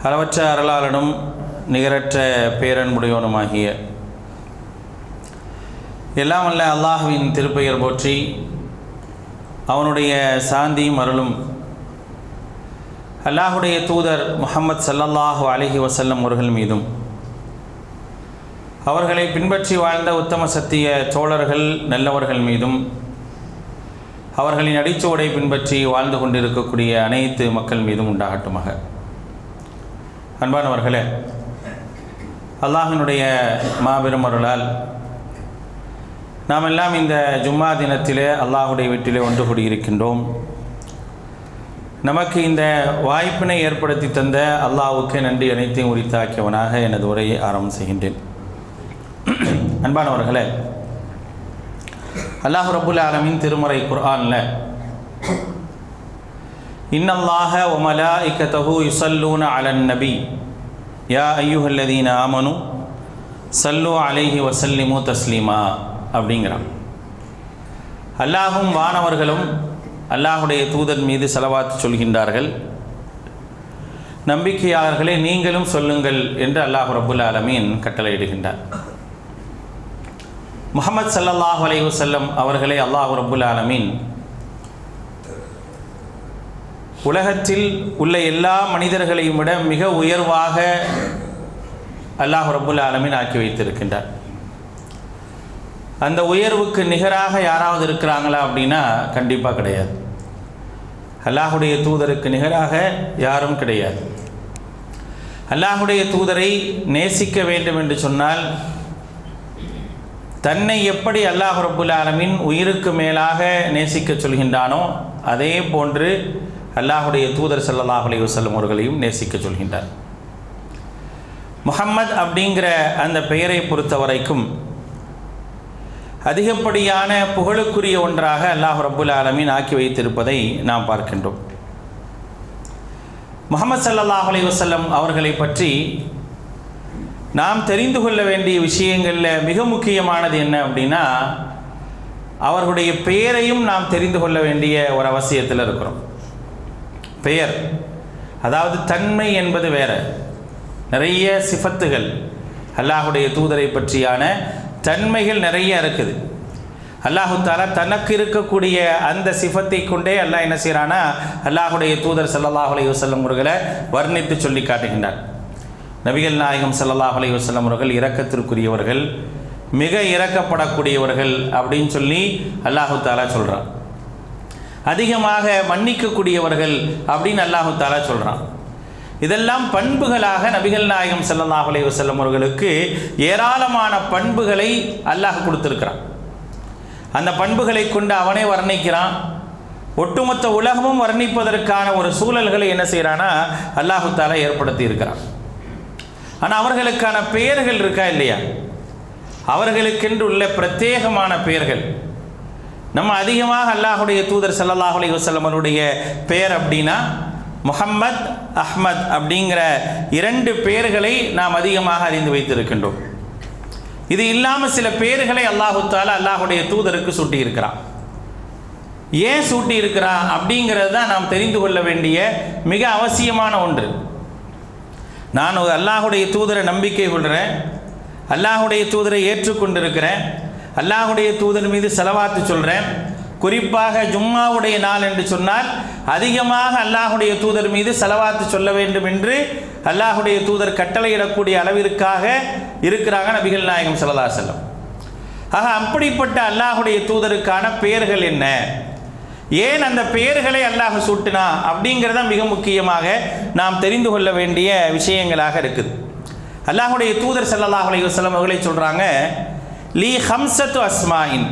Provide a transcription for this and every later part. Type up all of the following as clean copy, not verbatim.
அளவற்ற அருளாளனும் நிகரற்ற பேரன்புடையவனுமாகிய எல்லாம் வல்ல அல்லாஹ்வின் திருப்பெயர் போற்றி அவனுடைய சாந்தியும் அருளும் அல்லாஹுடைய தூதர் முஹம்மது ஸல்லல்லாஹு அலைஹி வஸல்லம் அவர்கள் மீதும் அவர்களை பின்பற்றி வாழ்ந்த உத்தம சத்திய தோழர்கள் நல்லவர்கள் மீதும் அவர்களின் அடிச்சுவடை பின்பற்றி வாழ்ந்து கொண்டிருக்கக்கூடிய அனைத்து மக்கள் மீதும் உண்டாகட்டுமாக. அன்பானவர்களே, அல்லாஹினுடைய மாபெரும் அருளால் நாம் எல்லாம் இந்த ஜும்மா தினத்திலே அல்லாஹுடைய வீட்டிலே ஒன்று கூடியிருக்கின்றோம். நமக்கு இந்த வாய்ப்பினை ஏற்படுத்தி தந்த அல்லாஹ்வுக்கு நன்றி அனைத்தையும் உரித்தாக்கியவனாக எனது உரையை ஆரம்பம் செய்கின்றேன். அன்பானவர்களே, அல்லாஹ் ரப்புல் ஆலமீன் திருமறை குர்ஆனில் இன்னல்லாஹ வ மலாயிகத்தஹு யுஸல்லூன அலன் நபி யா அய்யுஹல்லதீன ஆமனு ஸல்லு அலைஹி வஸல்லிமு தஸ்லீமா அப்படிங்கிறான். அல்லாஹும் வானவர்களும் அல்லாஹுடைய தூதர் மீது ஸலவாத் சொல்கின்றார்கள், நம்பிக்கையாளர்களே நீங்களும் சொல்லுங்கள் என்று அல்லாஹ் ரப்புல் ஆலமீன் கட்டளையிடுகின்றார். முஹம்மது ஸல்லல்லாஹு அலைஹி வஸல்லம் அவர்களை அல்லாஹ் ரப்புல் ஆலமீன் உலகத்தில் உள்ள எல்லா மனிதர்களையும் விட மிக உயர்வாக அல்லாஹ் ரப்புல் ஆலமீன் ஆக்கி வைத்திருக்கின்றார். அந்த உயர்வுக்கு நிகராக யாராவது இருக்கிறாங்களா அப்படின்னா கண்டிப்பாக கிடையாது. அல்லாஹுடைய தூதருக்கு நிகராக யாரும் கிடையாது. அல்லாஹுடைய தூதரை நேசிக்க வேண்டும் என்று சொன்னால் தன்னை எப்படி அல்லாஹ் ரப்புல் ஆலமீன் உயிருக்கு மேலாக நேசிக்க சொல்கின்றானோ அதே போன்று அல்லாஹுடைய தூதர் ஸல்லல்லாஹு அலைஹி வஸல்லம் அவர்களையும் நேசிக்க சொல்கின்றார். முஹம்மத் அப்படிங்கிற அந்த பெயரை பொறுத்த வரைக்கும் அதிகப்படியான புகழுக்குரிய ஒன்றாக அல்லாஹ் ரப்புல் ஆலமீன் ஆக்கி வைத்திருப்பதை நாம் பார்க்கின்றோம். முஹம்மது ஸல்லல்லாஹு அலைஹி வஸல்லம் அவர்களை பற்றி நாம் தெரிந்து கொள்ள வேண்டிய விஷயங்களில் மிக முக்கியமானது என்ன அப்படின்னா, அவர்களுடைய பெயரையும் நாம் தெரிந்து கொள்ள வேண்டிய ஒரு அவசியத்தில் இருக்கிறோம். பெயர், அதாவது தன்மை என்பது வேற. நிறைய சிஃபத்துகள் அல்லாஹுடைய தூதரை பற்றியான தன்மைகள் நிறைய இருக்குது. அல்லாஹு தஆலா தனக்கு இருக்கக்கூடிய அந்த சிஃபத்தை கொண்டே அல்லாஹ் என்ன செய்கிறானா, அல்லாஹுடைய தூதர் ஸல்லல்லாஹு அலைஹி வஸல்லம் அவர்களை வர்ணித்து சொல்லி காட்டுகின்றார். நபிகள் நாயகம் ஸல்லல்லாஹு அலைஹி வஸல்லம் அவர்கள் இரக்கத்திற்குரியவர்கள், மிக இரக்கப்படக்கூடியவர்கள் அப்படின்னு சொல்லி அல்லாஹு தஆலா சொல்கிறான். அதிகமாக மன்னிக்கக்கூடியவர்கள் அப்படின்னு அல்லாஹு தஆலா சொல்கிறான். இதெல்லாம் பண்புகளாக நபிகள் நாயகம் ஸல்லல்லாஹு அலைஹி வஸல்லம் அவர்களுக்கு ஏராளமான பண்புகளை அல்லாஹ் கொடுத்திருக்கிறான். அந்த பண்புகளை கொண்டு அவனே வர்ணிக்கிறான். ஒட்டுமொத்த உலகமும் வர்ணிப்பதற்கான ஒரு சூழல்களை என்ன செய்கிறானா அல்லாஹு தஆலா ஏற்படுத்தி இருக்கிறான். ஆனால் அவர்களுக்கான பெயர்கள் இருக்கா இல்லையா, அவர்களுக்கென்று உள்ள பிரத்யேகமான பெயர்கள். நம்ம அதிகமாக அல்லாஹுடைய தூதர் ஸல்லல்லாஹு அலைஹி வஸல்லம் அவருடைய பெயர் அப்படின்னா முஹம்மத், அஹ்மத் அப்படிங்கிற இரண்டு பெயர்களை நாம் அதிகமாக அறிந்து வைத்திருக்கின்றோம். இது இல்லாமல் சில பெயர்களை அல்லாஹு தஆலா அல்லாஹுடைய தூதருக்கு சூட்டி இருக்கிறான். ஏன் சூட்டி இருக்கிறான் அப்படிங்கிறது தான் நாம் தெரிந்து கொள்ள வேண்டிய மிக அவசியமான ஒன்று. நான் அல்லாஹுடைய தூதரை நம்பிக்கை கொள்கிறேன், அல்லாஹுடைய தூதரை ஏற்றுக்கொண்டிருக்கிறேன், அல்லாஹுடைய தூதர் மீது ஸலவாத்து சொல்கிறேன். குறிப்பாக ஜும்மாவுடைய நாள் என்று சொன்னால் அதிகமாக அல்லாஹுடைய தூதர் மீது ஸலவாத்து சொல்ல வேண்டும் என்று அல்லாஹுடைய தூதர் கட்டளையிடக்கூடிய அளவிற்காக இருக்கிறாங்க நபிகள் நாயகம் ஸல்லல்லாஹு அலைஹி வஸல்லம். ஆக அப்படிப்பட்ட அல்லாஹுடைய தூதருக்கான பெயர்கள் என்ன, ஏன் அந்த பெயர்களை அல்லாஹ் சூட்டினா அப்படிங்கிறத மிக முக்கியமாக நாம் தெரிந்து கொள்ள வேண்டிய விஷயங்களாக இருக்குது. அல்லாஹுடைய தூதர் ஸல்லல்லாஹு அலைஹி வஸல்லம் அவர்களை சொல்கிறாங்க, லீ ஹம்சத்து அஸ்மாயின்,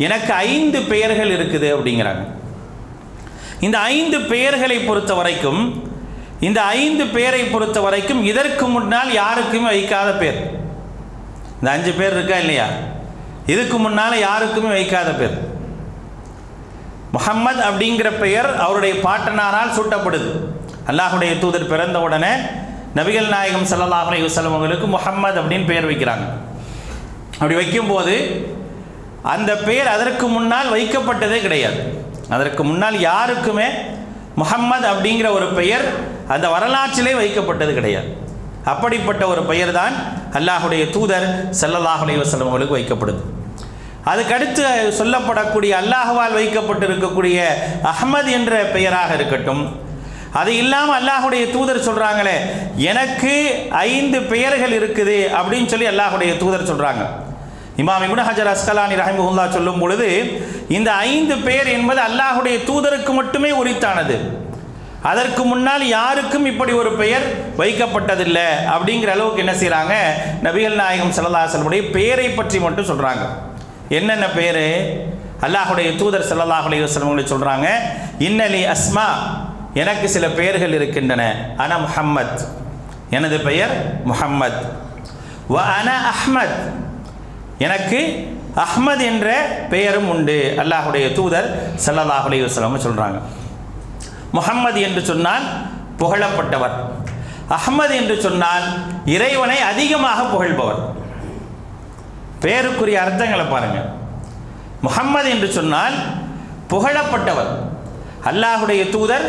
எனக்கு 5 பெயர்கள் இருக்குது அப்படிங்கிறாங்க. இந்த 5 பெயர்களை பொறுத்த வரைக்கும், இந்த 5 பெயரை பொறுத்த வரைக்கும் இதற்கு முன்னால் யாருக்குமே வைக்காத பேர். இந்த 5 பேர் இருக்கா இல்லையா, இதுக்கு முன்னால் யாருக்குமே வைக்காத பேர். முஹம்மத் அப்படிங்கிற பெயர் அவருடைய பாட்டனாரால் சூட்டப்படுது. அல்லாஹுடைய தூதர் பிறந்த உடனே நபிகள் நாயகம் ஸல்லல்லாஹு அலைஹி வஸல்லம் அவங்களுக்கு முஹம்மத் அப்படின்னு பெயர் வைக்கிறாங்க. அப்படி வைக்கும்போது அந்த பெயர் அதற்கு முன்னால் வைக்கப்பட்டதே கிடையாது. அதற்கு முன்னால் யாருக்குமே முஹம்மத் அப்படிங்கிற ஒரு பெயர் அந்த வரலாற்றிலே வைக்கப்பட்டது கிடையாது. அப்படிப்பட்ட ஒரு பெயர் தான் அல்லாஹுடைய தூதர் ஸல்லல்லாஹு அலைஹி வஸல்லம் அவர்களுக்கு வைக்கப்படுது. அதுக்கடுத்து சொல்லப்படக்கூடிய அல்லாஹ்வால் வைக்கப்பட்டிருக்கக்கூடிய அஹ்மத் என்ற பெயராக இருக்கட்டும், அது இல்லாமல் அல்லாஹுடைய தூதர் சொல்கிறாங்களே, எனக்கு 5 பெயர்கள் இருக்குது அப்படின்னு சொல்லி அல்லாஹுடைய தூதர் சொல்கிறாங்க. இமாம் இப்னு ஹஜர் அஸ்கலானி ரஹிமஹுல்லாஹ் சொல்லும் பொழுது, இந்த 5 பெயர் என்பது அல்லாஹுடைய தூதருக்கு மட்டுமே உரித்தானது, அதற்கு முன்னால் யாருக்கும் இப்படி ஒரு பெயர் வைக்கப்பட்டதில்லை அப்படிங்கிற அளவுக்கு என்ன செய்கிறாங்க, நபிகள் நாயகம் ஸல்லல்லாஹு அலைஹி வஸல்லம் பெயரை பற்றி மட்டும் சொல்கிறாங்க. என்னென்ன பேர்? அல்லாஹுடைய தூதர் ஸல்லல்லாஹு அலைஹி வஸல்லம் சொல்கிறாங்க, இன்னலி அஸ்மா, எனக்கு சில பெயர்கள் இருக்கின்றன. அன முஹம்மத், எனது பெயர் முஹம்மத். வ அன அஹ்மத், எனக்கு அஹ்மத் என்ற பெயரும் உண்டு. அல்லாஹுடைய தூதர் ஸல்லல்லாஹு அலைஹி வஸல்லம் சொல்கிறாங்க. முஹம்மது என்று சொன்னால் புகழப்பட்டவர், அஹ்மத் என்று சொன்னால் இறைவனை அதிகமாக புகழ்பவர். பெயருக்குரிய அர்த்தங்களை பாருங்கள். முஹம்மது என்று சொன்னால் புகழப்பட்டவர். அல்லாஹுடைய தூதர்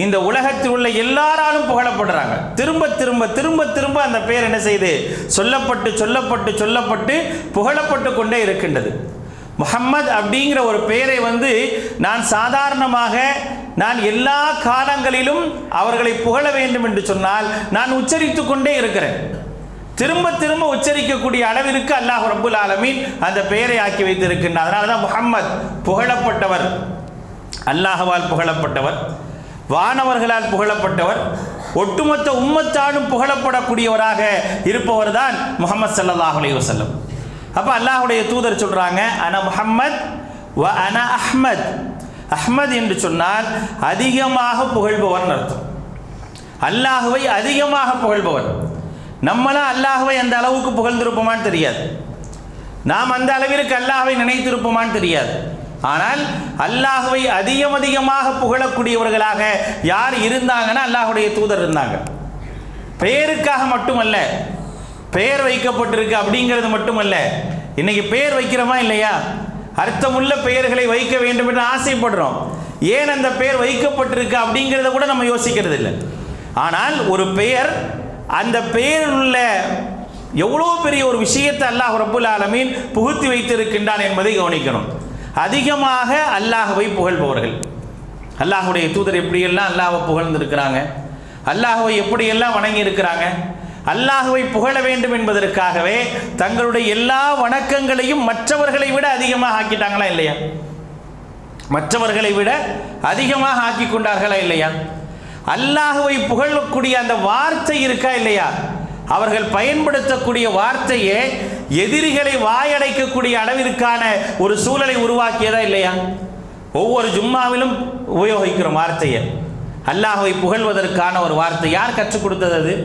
இந்த உலகத்தில் உள்ள எல்லாராலும் புகழப்படுறாங்க. திரும்ப திரும்ப திரும்ப திரும்ப அந்த பெயர் என்ன செய்து சொல்லப்பட்டு சொல்லப்பட்டு சொல்லப்பட்டு புகழப்பட்டு கொண்டே இருக்கின்றது. முஹம்மத் அப்படிங்கிற ஒரு பெயரை நான் சாதாரணமாக நான் எல்லா காலங்களிலும் அவர்களை புகழ வேண்டும் என்று சொன்னால் நான் உச்சரித்து கொண்டே இருக்கிறேன். திரும்ப திரும்ப உச்சரிக்கக்கூடிய அளவிற்கு அல்லாஹ் ரப்புல் ஆலமீன் அந்த பெயரை ஆக்கி வைத்திருக்கின்றார். அதனால தான் முஹம்மத் புகழப்பட்டவர், அல்லாஹ்வால் புகழப்பட்டவர், வானவர்களால் புகழப்பட்டவர், ஒட்டுமொத்த உம்மத்தாலும் புகழப்படக்கூடியவராக இருப்பவர் தான் முஹம்மது ஸல்லல்லாஹு அலைஹி வஸல்லம். அப்போ அல்லாஹுடைய தூதர் சொல்கிறாங்க, அன முஹம்மத் வ அன அஹ்மத். அஹ்மத் என்று சொன்னால் அதிகமாக புகழ்பவர்னு அர்த்தம். அல்லாஹுவை அதிகமாக புகழ்பவர். நம்மளாம் அல்லாஹுவை அந்த அளவுக்கு புகழ்ந்திருப்போமான்னு தெரியாது, நாம் அந்த அளவிற்கு அல்லாஹுவை நினைத்திருப்போமான்னு தெரியாது. ஆனால் அல்லாஹுவை அதிகமாக புகழக்கூடியவர்களாக யார் இருந்தாங்கன்னா அல்லாஹுடைய தூதர் இருந்தாங்க. பெயருக்காக மட்டுமல்ல, பெயர் வைக்கப்பட்டிருக்கு அப்படிங்கிறது மட்டுமல்ல, இன்னைக்கு பெயர் வைக்கிறோமா இல்லையா, அர்த்தமுள்ள பெயர்களை வைக்க வேண்டும் என்று ஆசைப்படுறோம். ஏன் அந்த பெயர் வைக்கப்பட்டிருக்கு அப்படிங்கிறத கூட நம்ம யோசிக்கிறது இல்லை. ஆனால் ஒரு பெயர், அந்த பெயரில் உள்ள எவ்வளோ பெரிய ஒரு விஷயத்தை அல்லாஹ் ரப்புல் ஆலமீன் புகுத்தி வைத்திருக்கின்றான் என்பதை கவனிக்கணும். அதிகமாக அல்லாஹ்வை புகழ்பவர்கள். அல்லாஹுடைய தூதர் எப்படியெல்லாம் அல்லாஹ்வை புகழ்ந்திருக்கிறாங்க, அல்லாஹ்வை எப்படியெல்லாம் வணங்கி இருக்கிறாங்க. அல்லாஹ்வை புகழ வேண்டும் என்பதற்காகவே தங்களுடைய எல்லா வணக்கங்களையும் மற்றவர்களை விட அதிகமாக ஆக்கிட்டாங்களா இல்லையா? மற்றவர்களை விட அதிகமாக ஆக்கி கொண்டார்களா இல்லையா? அல்லாஹ்வை புகழக்கூடிய அந்த வார்த்தை இருக்கா இல்லையா, அவர்கள் பயன்படுத்தக்கூடிய வார்த்தையே எதிரிகளை வாயடைக்கக்கூடிய அளவிற்கான ஒரு சூழலை உருவாக்கியதா இல்லையா? ஒவ்வொரு ஜும்மாவிலும் உபயோகிக்கிறோம் வார்த்தையை. அல்லாஹ்வை புகழ்வதற்கான ஒரு வார்த்தை யார் கற்றுக் கொடுத்தது? அது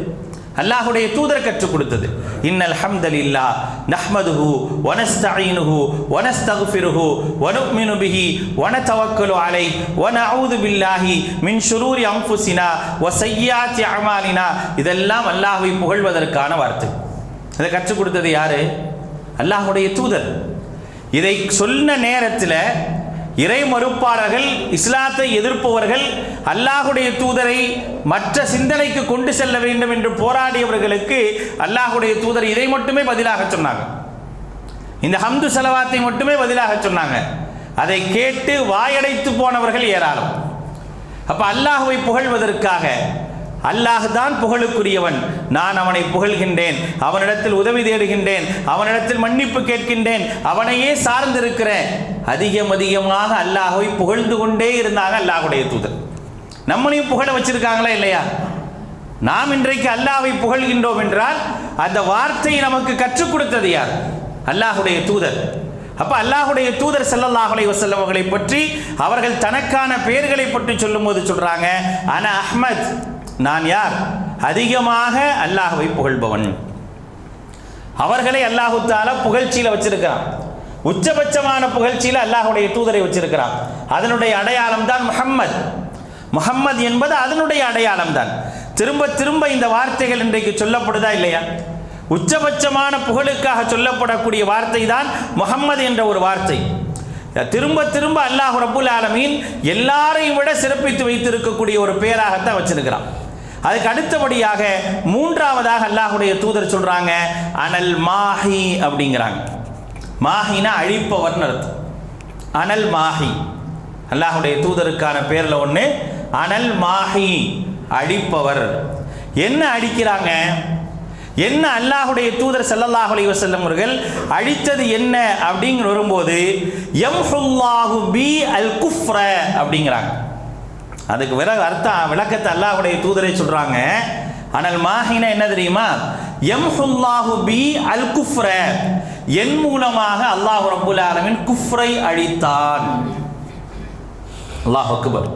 அல்லாஹுடைய தூதர் கற்றுக் கொடுத்தது. இன்னல் ஹம்தலில்லாஹ் நஹ்மதுஹு வ நஸ்தஈனுஹு வ நஸ்தக்ஃபிருஹு வ நுஅ்மினு பிஹி வ நதவக்கலு அலைஹி வ நஊது பில்லாஹி மின் ஷுரூரி அன்ஃபுஸினா வ ஸய்யிஆத்தி அமாலினா. இதெல்லாம் அல்லாஹ்வை புகழ்வதற்கான வார்த்தை. இதை கற்றுக் கொடுத்தது யாரு? அல்லாஹுடைய தூதர். இதை சொன்ன நேரத்தில் இறை மறுப்பாளர்கள், இஸ்லாத்தை எதிர்ப்பவர்கள், அல்லாஹுடைய தூதரை மற்ற சிந்தனைக்கு கொண்டு செல்ல வேண்டும் என்று போராடியவர்களுக்கு அல்லாஹுடைய தூதர் இதை மட்டுமே பதிலாக சொன்னாங்க. இந்த ஹம்து ஸலவாத்தை மட்டுமே பதிலாக சொன்னாங்க. அதை கேட்டு வாயடைத்து போனவர்கள் ஏராளம். அப்போ அல்லாஹுவை புகழ்வதற்காக, அல்லாஹ் தான் புகழுக்குரியவன், நான் அவனை புகழ்கின்றேன், அவனிடத்தில் உதவி தேடுகின்றேன், அவனிடத்தில் மன்னிப்பு கேட்கின்றேன், அவனையே சார்ந்திருக்கிறேன், அதிகமாக அல்லாஹ்வை புகழ்ந்து கொண்டே இருந்தாங்க அல்லாஹுடைய தூதர். நம்மளையும் புகழ வச்சிருக்காங்களா இல்லையா? நாம் இன்றைக்கு அல்லாஹ்வை புகழ்கின்றோம் என்றால் அந்த வார்த்தையை நமக்கு கற்றுக் கொடுத்தது யார்? அல்லாஹுடைய தூதர். அப்போ அல்லாஹுடைய தூதர் ஸல்லல்லாஹு அலைஹி வஸல்லம் அவர்களை பற்றி அவர்கள் தனக்கான பெயர்களை பற்றி சொல்லும்போது சொல்றாங்க, அன அஹ்மத், நான் யார்? அதிகமாக அல்லாஹ்வை புகழ்பவன். அவர்களை அல்லாஹு தஆலா புகழ்ச்சியில் வச்சிருக்கிறான். உச்சபட்சமான புகழ்ச்சியில் அல்லாஹுடைய தூதரை வச்சிருக்கிறான். அதனுடைய அடையாளம் தான் முஹம்மத். முஹம்மத் என்பது அதனுடைய அடையாளம் தான். திரும்ப திரும்ப இந்த வார்த்தைகள் இன்றைக்கு சொல்லப்படுதா இல்லையா? உச்சபட்சமான புகழுக்காக சொல்லப்படக்கூடிய வார்த்தை தான் முஹம்மது என்ற ஒரு வார்த்தை. திரும்ப திரும்ப அல்லாஹ் ரப்புல் ஆலமீன் எல்லாரையும் விட சிறப்பித்து வைத்திருக்கக்கூடிய ஒரு பெயராகத்தான் வச்சிருக்கிறான். அதுக்கு அடுத்தபடியாக மூன்றாவதாக அல்லாஹ்வுடைய தூதர் சொல்றாங்க அனல் மாஹி அப்படிங்கிறாங்க. மாஹினா அழிப்பவர்னு அர்த்தம். அனல் மாஹி அல்லாஹ்வுடைய தூதருக்கான பேர்ல ஒன்று அனல் மாஹி, அழிப்பவர். என்ன அழிக்கிறாங்க? என்ன அல்லாஹ்வுடைய தூதர் ஸல்லல்லாஹு அலைஹி வஸல்லம் அவர்கள் அழித்தது என்ன அப்படிங்கிற வரும்போது யம்ஹுல்லாஹு பி அல் குஃப்ர அப்படிங்கிறாங்க. அதுக்கு விளக்கத்தை அல்லாஹ்வுடைய தூதரை சொல்றாங்க. அனல் மாஹினா என்ன தெரியுமா? யம்ஹுல்லாஹு பி அல் குஃப்ர, என் மூலமாக அல்லாஹ் ரப்புல் ஆலமீன் குஃப்ரை அழித்தான். அல்லாஹ் அக்பர்.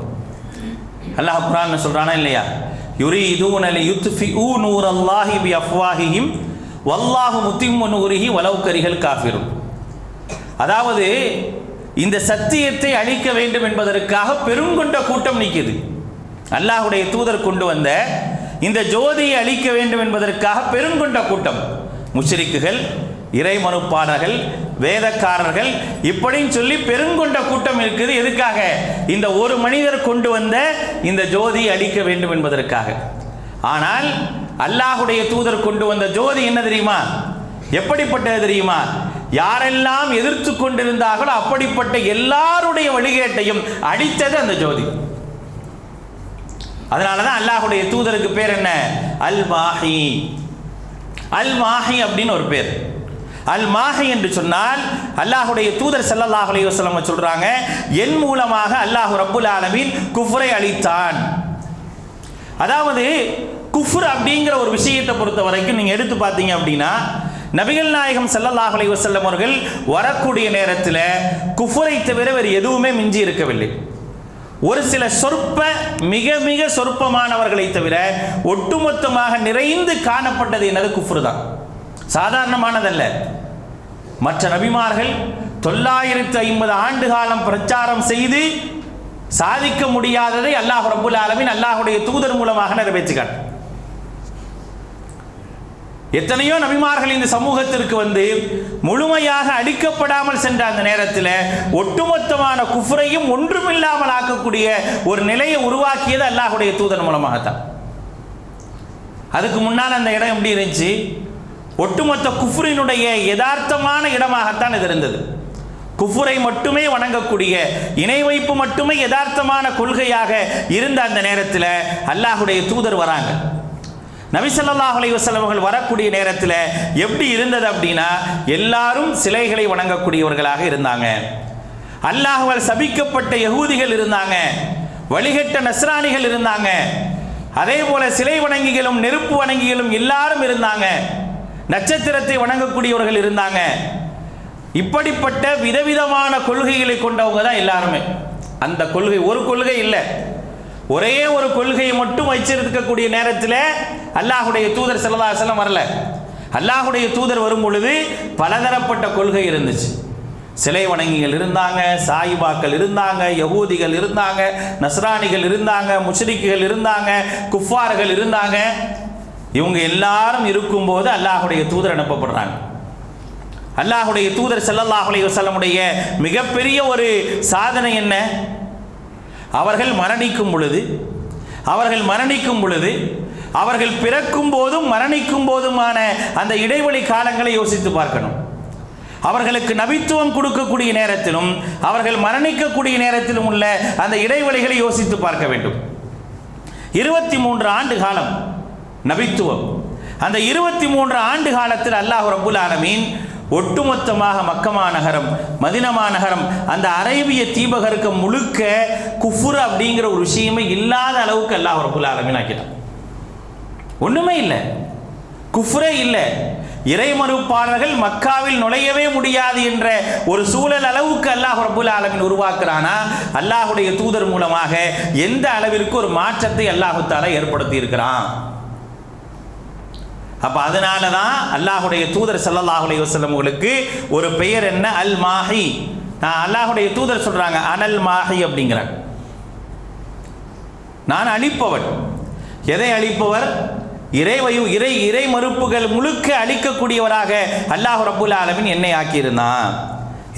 அல்லாஹ் குர்ஆன்ல சொல்றானா இல்லையா? யுரீதூன லியுத்ஃபிஊ நூரல்லாஹி பிஅஃவாஹிஹிம் வல்லாஹு முத்திம்மு நூரிஹி வலவ் கரிஹல் காஃபிரூன். அதாவது இந்த சத்தியத்தை அழிக்க வேண்டும் என்பதற்காக பெருங்கொண்ட கூட்டம் நிற்குது. அல்லாஹ்வுடைய தூதர் கொண்டு வந்த இந்த ஜோதியை அழிக்க வேண்டும் என்பதற்காக பெருங்கொண்ட கூட்டம், முஷ்ரிக்குகள், இறை மறுப்பாளர்கள், வேதக்காரர்கள், இப்படின்னு சொல்லி பெருங்கொண்ட கூட்டம் இருக்குது. எதுக்காக? இந்த ஒரு மனிதர் கொண்டு வந்த இந்த ஜோதியை அழிக்க வேண்டும் என்பதற்காக. ஆனால் அல்லாஹ்வுடைய தூதர் கொண்டு வந்த ஜோதி என்ன தெரியுமா? எப்படிப்பட்டது தெரியுமா? யாரெல்லாம் எதிர்த்து கொண்டிருந்தார்களோ அப்படிப்பட்ட எல்லாருடைய வழிகேட்டையும் அடித்தது அந்த ஜோதி. அதனாலதான் அல்லாஹ்வுடைய தூதருக்கு பேர் என்ன? அல் மாஹி. அல் மாஹி அப்படின்னு ஒரு பேர். அல் மாஹி என்று சொன்னால் அல்லாஹ்வுடைய தூதர் ஸல்லல்லாஹு அலைஹி வஸல்லம் சொல்றாங்க, என் மூலமாக அல்லாஹ் ரப்புல் ஆலமீன் குஃப்ரை அழித்தான். அதாவது குஃப்ர் அப்படிங்கிற ஒரு விஷயத்தை பொறுத்த வரைக்கும் நீங்க எடுத்து பார்த்தீங்க அப்படின்னா, நபிகள் நாயகம் ஸல்லல்லாஹு அலைஹி வஸல்லம் அவர்கள் வரக்கூடிய நேரத்தில் குஃப்ரை தவிர வேறு எதுவுமே மிஞ்சி இருக்கவில்லை. ஒரு சில சொற்ப மிக மிக சொற்பமானவர்களை தவிர ஒட்டுமொத்தமாக நிறைந்து காணப்பட்டது என்னது? குஃப்ரு தான். சாதாரணமானதல்ல. மற்ற நபிமார்கள் 950 ஆண்டு காலம் பிரச்சாரம் செய்து சாதிக்க முடியாததை அல்லாஹ் ரப்புல் ஆலமீன் அல்லாஹ்வுடைய தூதர் மூலமாக நிறைவேற்றுகிறார். எத்தனையோ நபிமார்கள் இந்த சமூகத்திற்கு வந்து முழுமையாக அழிக்கப்படாமல் சென்ற அந்த நேரத்தில் ஒட்டுமொத்தமான குஃப்ரையும் ஒன்றுமில்லாமல் ஆக்கக்கூடிய ஒரு நிலையை உருவாக்கியது அல்லாஹ்வுடைய தூதர் மூலமாகத்தான். அதுக்கு முன்னால் அந்த இடம் எப்படி இருந்துச்சு? ஒட்டுமொத்த குஃப்ரினுடைய யதார்த்தமான இடமாகத்தான் இது இருந்தது. குஃப்ரை மட்டுமே வணங்கக்கூடிய, இணை வைப்பு மட்டுமே யதார்த்தமான கொள்கையாக இருந்த அந்த நேரத்தில் அல்லாஹ்வுடைய தூதர் வராங்க. நபி ஸல்லல்லாஹு அலைஹி வஸல்லம் அவர்கள் வரக்கூடிய நேரத்தில் எப்படி இருந்தது அப்படின்னா, எல்லாரும் சிலைகளை வணங்கக்கூடியவர்களாக இருந்தாங்க. அல்லாஹ்வால் சபிக்கப்பட்ட யகூதிகள் இருந்தாங்க, வழிகட்ட நஸ்ரானிகள் இருந்தாங்க, அதே போல சிலை வணங்கிகளும் நெருப்பு வணங்கிகளும் எல்லாரும் இருந்தாங்க, நட்சத்திரத்தை வணங்கக்கூடியவர்கள் இருந்தாங்க. இப்படிப்பட்ட விதவிதமான கொள்கைகளை கொண்டவங்க தான் எல்லாருமே. அந்த கொள்கை ஒரு கொள்கை இல்லை, ஒரே ஒரு கொள்கையை மட்டும் வச்சிருக்கக்கூடிய நேரத்தில் அல்லாஹ்வுடைய தூதர் ஸல்லல்லாஹு அலைஹி வஸல்லம் வரல. அல்லாஹ்வுடைய தூதர் வரும் பொழுது பலதரப்பட்ட கொள்கை இருந்துச்சு. சிலை வணங்கிகள் இருந்தாங்க, சாயிபாக்கள் இருந்தாங்க, யகூதிகள் இருந்தாங்க, நஸ்ரானிகள் இருந்தாங்க, முஷ்ரிக்குகள் இருந்தாங்க, குஃபார்கள் இருந்தாங்க. இவங்க எல்லாரும் இருக்கும்போது அல்லாஹ்வுடைய தூதர் அனுப்பப்படுறாங்க. அல்லாஹ்வுடைய தூதர் ஸல்லல்லாஹு அலைஹி வஸல்லமுடைய மிகப்பெரிய ஒரு சாதனை என்ன? அவர்கள் மரணிக்கும் பொழுது அவர்கள் பிறக்கும் போதும் மரணிக்கும் போதுமான அந்த இடைவெளி காலங்களை யோசித்து பார்க்கணும். அவர்களுக்கு நபித்துவம் கொடுக்கக்கூடிய நேரத்திலும் அவர்கள் மரணிக்கக்கூடிய நேரத்திலும் உள்ள அந்த இடைவெளிகளை யோசித்து பார்க்க வேண்டும். 23 ஆண்டு காலம் நபித்துவம். அந்த 23 ஆண்டு காலத்தில் அல்லாஹ் ரப்புல் ஆலமீன் ஒட்டுமொத்தமாக மக்கமா நகரம், மதினமா நகரம், அந்த அரேபிய தீபகற்கம் முழுக்க குஃப்ர் அப்படிங்கிற ஒரு விஷயமே இல்லாத அளவுக்கு அல்லாஹ் ரப்புல் ஆலமீன் ஆக்கிட்டான். ஒண்ணுமே இல்லை, குஃப்ரே இல்லை. இறை மறுப்பாளர்கள் மக்காவில் நுழையவே முடியாது என்ற ஒரு சூழல் அளவுக்கு அல்லாஹ் ரப்புல் ஆலமீன் உருவாக்குறானா, அல்லாஹ்வுடைய தூதர் மூலமாக எந்த அளவிற்கு ஒரு மாற்றத்தை அல்லாஹ் தஆலா ஏற்படுத்தி இருக்கிறான். அப்ப அதனால தான் அல்லாஹ்வுடைய தூதர் ஸல்லல்லாஹு அலைஹி வஸல்லம் உங்களுக்கு ஒரு பெயர் என்ன? அல் மாஹி. அல்லாஹ்வுடைய தூதர் சொல்றாங்க அனல் மாஹி அப்படிங்கிறாங்க. நான் அழிப்பவன். எதை அழிப்பவர்? இறை மறுப்புகள் முழுக்க அழிக்கக்கூடியவராக அல்லாஹ் ரப்புல் ஆலமீன் என்னை ஆக்கியிருந்தான்.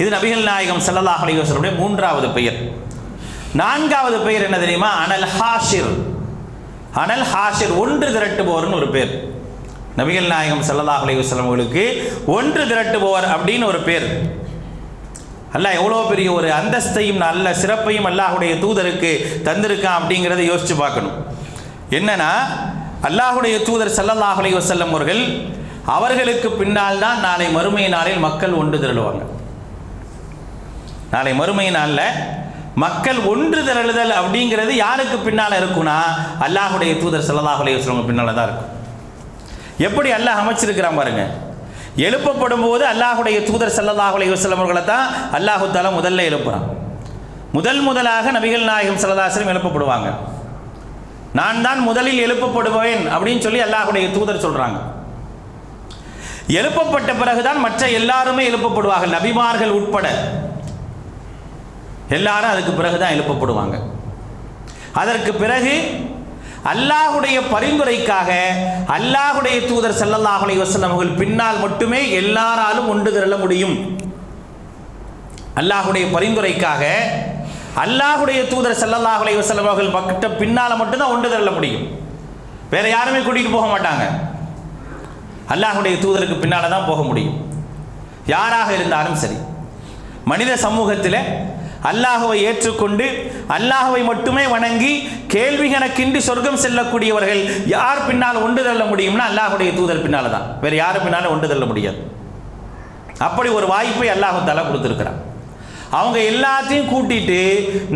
இது நபிகள் நாயகம் ஸல்லல்லாஹு அலைஹி வஸல்லம் 3வது பெயர். 4வது பெயர் என்ன தெரியுமா? அனல் ஹாஷிர். அனல் ஹாஷிர், ஒன்று திரட்டுபவர்னு ஒரு பேர். நபிகள் நாயகம் ஸல்லல்லாஹு அலைஹி வஸல்லம் அவர்களுக்கு ஒன்று திரட்டுபவர் அப்படின்னு ஒரு பேர். அல்லாஹ் எவ்வளோ பெரிய ஒரு அந்தஸ்தையும் நல்ல சிறப்பையும் அல்லாஹுடைய தூதருக்கு தந்திருக்கான் அப்படிங்கிறத யோசிச்சு பார்க்கணும். என்னன்னா, அல்லாஹுடைய தூதர் ஸல்லல்லாஹு அலைஹி வஸல்லம் அவர்கள் அவர்களுக்கு பின்னால் தான் நாளை மறுமை நாளில் மக்கள் ஒன்று திரளுவாங்க. நாளை மறுமை நாளில் மக்கள் ஒன்று திரளுதல் அப்படிங்கிறது யாருக்கு பின்னால் இருக்குன்னா, அல்லாஹுடைய தூதர் ஸல்லல்லாஹு அலைஹி வஸல்லம் பின்னால் தான் இருக்கும். எப்படி அல்லாஹ் அமைச்சிருக்கிறான் பாருங்க. எழுப்பப்படும் போது அல்லாஹுடைய தூதர் ஸல்லல்லாஹு அலைஹி வஸல்லம் அவர்களை தான் அல்லாஹு தஆலா முதல்ல எழுப்புறான். முதலாக நபிகள் நாயகம் ஸல்லல்லாஹு அலைஹி வஸல்லம் எழுப்பப்படுவாங்க. நான் தான் முதலில் எழுப்பப்படுவேன் அப்படின்னு சொல்லி அல்லாஹுடைய தூதர் சொல்றாங்க. எழுப்பப்பட்ட பிறகுதான் மற்ற எல்லாருமே எழுப்பப்படுவார்கள், நபிமார்கள் உட்பட எல்லாரும் அதுக்கு பிறகுதான் எழுப்பப்படுவாங்க. அதற்கு பிறகு அல்லாஹுடைய பரிந்துரைக்காக அல்லாஹுடைய தூதர் ஸல்லல்லாஹு அலைஹி வஸல்லம் அவர்கள் பின்னால் மட்டுமே எல்லாராலும் ஒன்று திரள முடியும். அல்லாஹுடைய பரிந்துரைக்காக அல்லாஹுடைய தூதர் ஸல்லல்லாஹு அலைஹி வஸல்லம் அவர்கள் பக்கத்து பின்னால் மட்டும்தான் ஒன்று திரள முடியும். வேற யாருமே கூட்டிகிட்டு போக மாட்டாங்க. அல்லாஹுடைய தூதருக்கு பின்னால் தான் போக முடியும். யாராக இருந்தாலும் சரி, மனித சமூகத்தில் அல்லாஹுவை ஏற்றுக்கொண்டு அல்லாஹுவை மட்டுமே வணங்கி கேள்வி கணக்கின்றி சொர்க்கம் செல்லக்கூடியவர்கள் யார் பின்னால் ஒன்று தள்ள முடியும்னா அல்லாஹுடைய தூதர் பின்னால் தான். வேறு யார் பின்னாலும் ஒன்று தள்ள முடியாது. அப்படி ஒரு வாய்ப்பை அல்லாஹு தஆலா கொடுத்திருக்கிறார். அவங்க எல்லாத்தையும் கூட்டிட்டு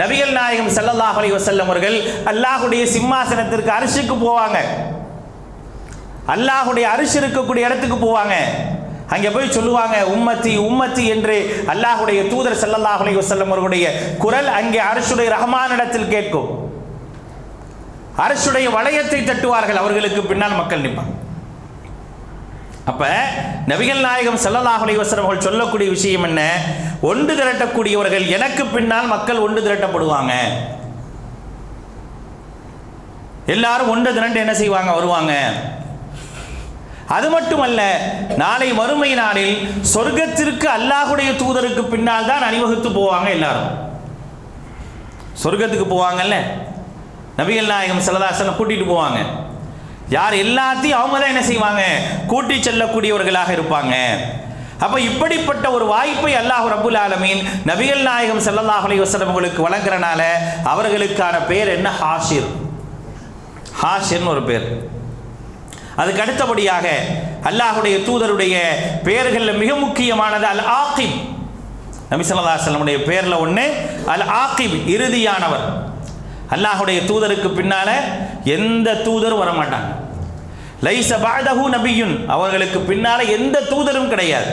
நபிகள் நாயகம் ஸல்லல்லாஹு அலைஹி வஸல்லம் அவர்கள் அல்லாஹுடைய சிம்மாசனத்திற்கு அரிசிக்கு போவாங்க. அல்லாஹுடைய அரிசி இருக்கக்கூடிய இடத்துக்கு போவாங்க. அங்கே போய் சொல்லுவாங்க, உம்மத்தி உம்மத்தி என்று அல்லாஹுடைய தூதர் ஸல்லல்லாஹு அலைஹி வஸல்லம் அவர்களுடைய குரல் அங்கே அரிசுடைய ரஹ்மானிடத்தில் கேட்கும். அரிசுடைய வளையத்தை தட்டுவார்கள், அவர்களுக்கு பின்னால் மக்கள் நிற்பாங்க. அப்ப நபிகள் நாயகம் ஸல்லல்லாஹு அலைஹி வஸல்லம் அவர்கள் சொல்லக்கூடிய விஷயம் என்ன? ஒன்று திரட்டக்கூடியவர்கள் எனக்கு பின்னால் மக்கள் ஒன்று திரட்டப்படுவாங்க. எல்லாரும் ஒன்று திரண்டு என்ன செய்வாங்க? வருவாங்க. அது மட்டுமல்ல, நாளை மறுமை நாளில் சொர்க்கத்திற்கு அல்லாஹுடைய தூதருக்கு பின்னால் தான் அணிவகுத்து போவாங்க. எல்லாரும் சொர்க்கத்துக்கு போவாங்கல்ல, நபிகள் நாயகம் ஸல்லல்லாஹு அலைஹி வஸல்லம் கூட்டிட்டு போவாங்க. யார்? எல்லாத்தையும் அவங்க தான் என்ன செய்வாங்க? கூட்டி செல்லக்கூடியவர்களாக இருப்பாங்க. அப்ப இப்படிப்பட்ட ஒரு வாய்ப்பை அல்லாஹ் ரப்புல் ஆலமீன் நபிகள் நாயகம் ஸல்லல்லாஹு அலைஹி வஸல்லம் அவர்களுக்கு வழங்குறனால அவர்களுக்கான பேர் என்ன? ஹாஷிர். ஹாஷிர்னு ஒரு பேர். அதுக்கு அடுத்தபடியாக அல்லாஹுடைய தூதருடைய பெயர்களில் மிக முக்கியமானது அல் ஆகிப். நபி ஸல்லல்லாஹு அலைஹி வஸல்லம் உடைய பேர்ல ஒன்று அல் ஆகிப், இறுதியானவர். அல்லாஹுடைய தூதருக்கு பின்னால எந்த தூதரும் வரமாட்டாங்க. லைஸ பஅதஹு நபியுன், அவர்களுக்கு பின்னால எந்த தூதரும் கிடையாது.